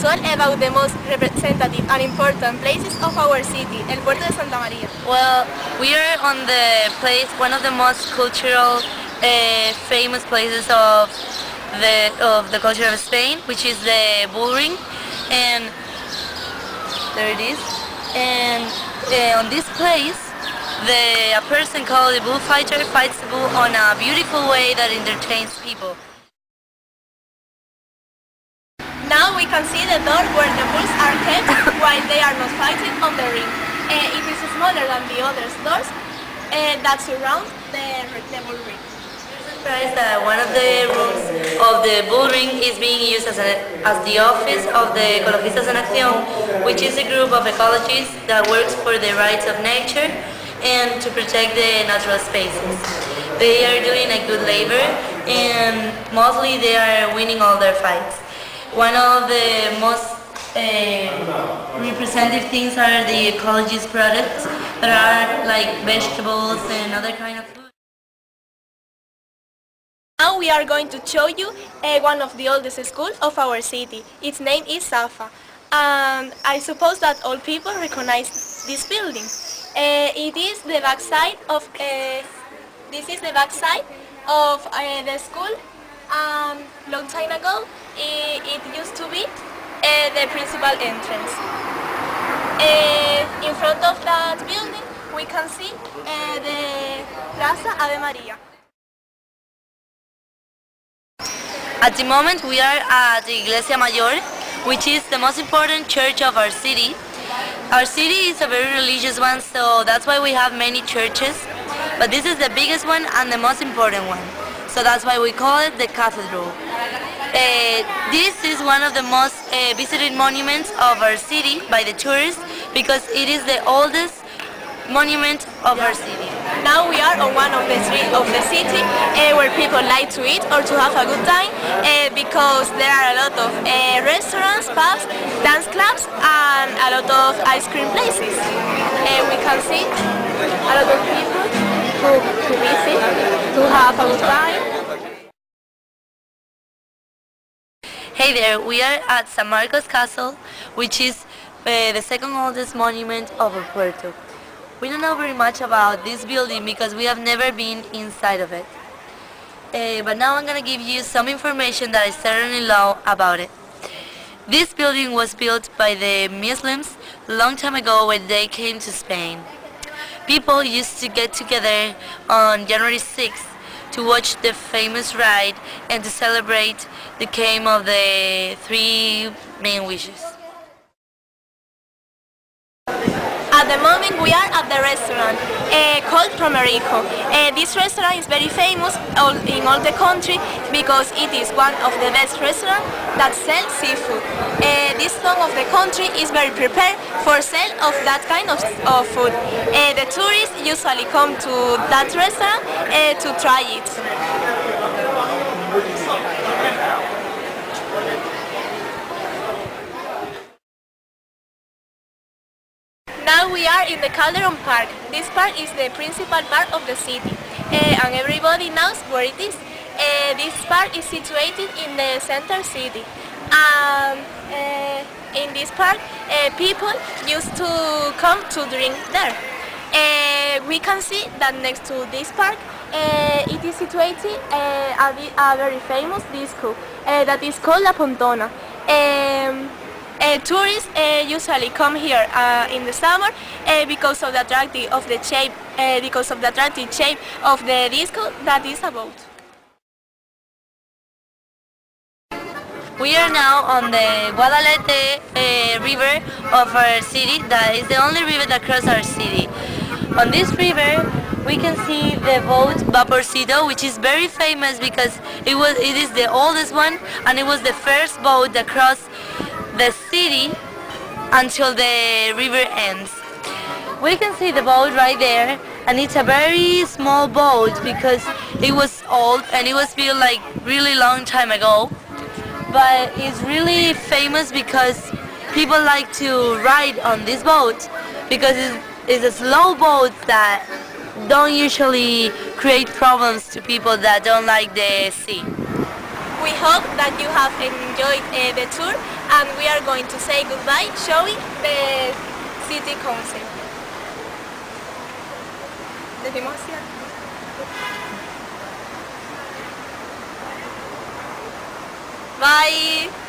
usual about the most representative and important places of our city, El Puerto de Santa María. Well, we are on the place, one of the most cultural, famous places of the culture of Spain, which is the bull ring, and there it is. And on this place, a person called the bullfighter fights the bull on a beautiful way that entertains people. Now we can see the door where the bulls are kept while they are not fighting on the ring. It is smaller than the other doors that surround the bull ring. Surprised that one of the rooms of the bull ring is being used as the office of the Ecologistas en Acción, which is a group of ecologists that works for the rights of nature and to protect the natural spaces. They are doing a good labor and mostly they are winning all their fights. One of the most representative things are the ecologist products that are like vegetables and other kind of food. Now we are going to show you one of the oldest schools of our city. Its name is Safa. And I suppose that all people recognize this building. It is the backside of this is the backside of the school. Long time ago, it used to be the principal entrance. In front of that building, we can see the Plaza Ave Maria. At the moment, we are at the Iglesia Mayor, which is the most important church of our city. Our city is a very religious one, so that's why we have many churches. But this is the biggest one and the most important one. So that's why we call it the cathedral. This is one of the most visited monuments of our city by the tourists because it is the oldest monument of our city. Now we are on one of the streets of the city where people like to eat or to have a good time because there are a lot of restaurants, pubs, dance clubs and a lot of ice cream places. We can see a lot of people to visit, to have a good time. Hey there, we are at San Marcos Castle, which is the second oldest monument of El Puerto. We don't know very much about this building because we have never been inside of it. But now I'm going to give you some information that I certainly know about it. This building was built by the Muslims a long time ago when they came to Spain. People used to get together on January 6th to watch the famous ride and to celebrate the came of the three main wishes. At the moment we are at the restaurant called Promerico. This restaurant is very famous in all the country because it is one of the best restaurants that sell seafood. This zone of the country is very prepared for sale of that kind of food. The tourists usually come to that restaurant to try it. Now we are in the Calderon Park. This park is the principal park of the city and everybody knows where it is. This park is situated in the center city. In this park, people used to come to drink there. We can see that next to this park, it is situated a very famous disco that is called La Pontona. Tourists usually come here in the summer because of the attractive shape of the disco that is a boat. We are now on the Guadalete river of our city. That is the only river that crosses our city. On this river, we can see the boat Vaporcito, which is very famous because it is the oldest one and it was the first boat that crossed the city until the river ends. We can see the boat right there, and it's a very small boat because it was old and it was built like really long time ago. But it's really famous because people like to ride on this boat because it's a slow boat that don't usually create problems to people that don't like the sea. We hope that you have enjoyed the tour, and we are going to say goodbye showing the city council. Decimos así. Bye!